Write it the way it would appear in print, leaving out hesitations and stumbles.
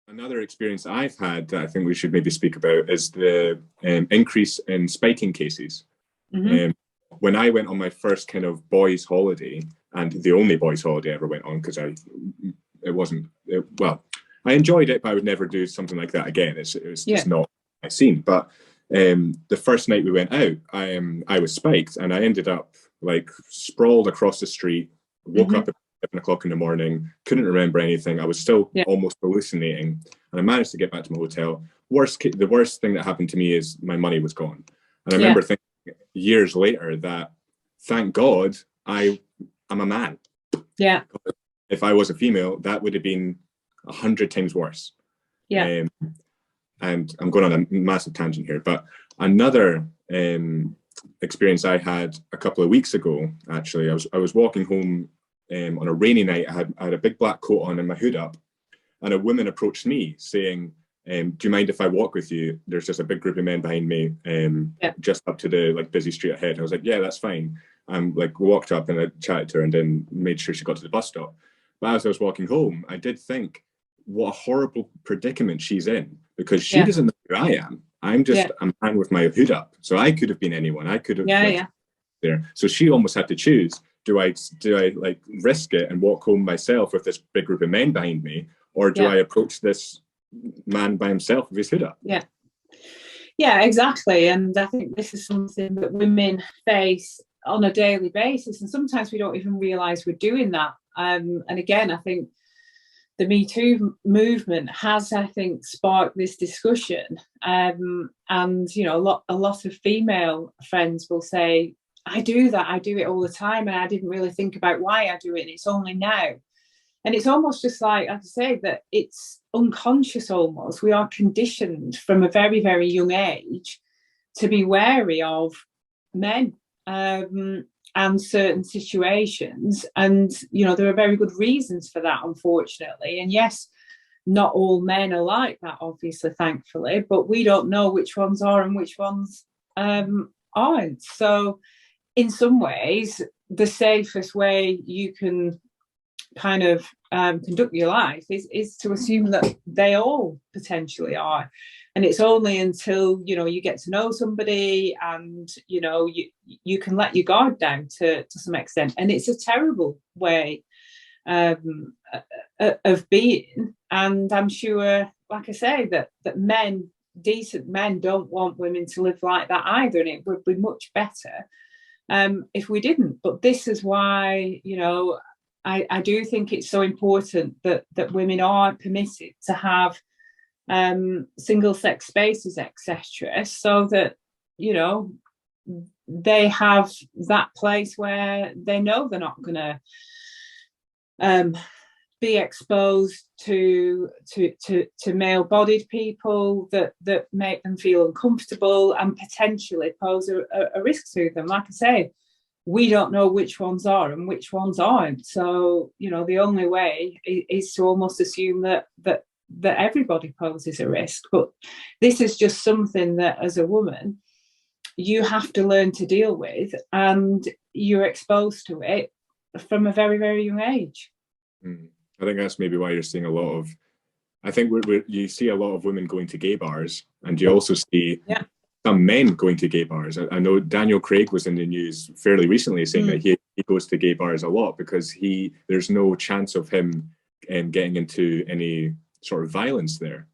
Another experience I've had that I think we should maybe speak about is the increase in spiking cases. Mm-hmm. When I went on my first kind of boys' holiday, and the only boys' holiday I ever went on, because I enjoyed it, but I would never do something like that again. It was just not my scene. But the first night we went out, I was spiked, and I ended up like sprawled across the street, woke up at 7 o'clock in the morning, couldn't remember anything. I was still almost hallucinating, and I managed to get back to my hotel. The worst thing that happened to me is my money was gone. And I remember thinking years later that, thank God, I'm a man. Yeah. If I was a female, that would have been 100 times worse. Yeah. And I'm going on a massive tangent here, but another experience I had a couple of weeks ago, actually, I was walking home on a rainy night. I had a big black coat on and my hood up, and a woman approached me saying, do you mind if I walk with you? There's just a big group of men behind me, just up to the like busy street ahead. I was like, yeah, that's fine. Like walked up and I chatted to her and then made sure she got to the bus stop. But as I was walking home, I did think, what a horrible predicament she's in, because she doesn't know who I am. I'm just a man with my hood up. So I could have been anyone. I could have there. So she almost had to choose. Do I like risk it and walk home myself with this big group of men behind me, or do I approach this man by himself with his hood up? Yeah, exactly. And I think this is something that women face on a daily basis, and sometimes we don't even realize we're doing that. And again, I think the Me Too movement has, I think, sparked this discussion. And you know, a lot of female friends will say, I do that, I do it all the time, and I didn't really think about why I do it, and it's only now. And it's almost just like I say, that it's unconscious almost. We are conditioned from a very, very young age to be wary of men and certain situations. And, you know, there are very good reasons for that, unfortunately. And yes, not all men are like that, obviously, thankfully, but we don't know which ones are and which ones aren't. So in some ways, the safest way you can kind of conduct your life is to assume that they all potentially are. And it's only until, you know, you get to know somebody and, you know, you can let your guard down to some extent. And it's a terrible way of being. And I'm sure, like I say, that decent men don't want women to live like that either. And it would be much better if we didn't. But this is why, you know, I do think it's so important that women are permitted to have single sex spaces, etc., so that, you know, they have that place where they know they're not going to be exposed to male-bodied people that make them feel uncomfortable and potentially pose a risk to them. Like I say, we don't know which ones are and which ones aren't. So, you know, the only way is to almost assume that everybody poses a risk. But this is just something that, as a woman, you have to learn to deal with, and you're exposed to it from a very, very young age. I think that's maybe why you're seeing a lot of, I think you see a lot of women going to gay bars, and you also see some men going to gay bars. I know Daniel Craig was in the news fairly recently saying that he goes to gay bars a lot because there's no chance of him getting into any sort of violence there.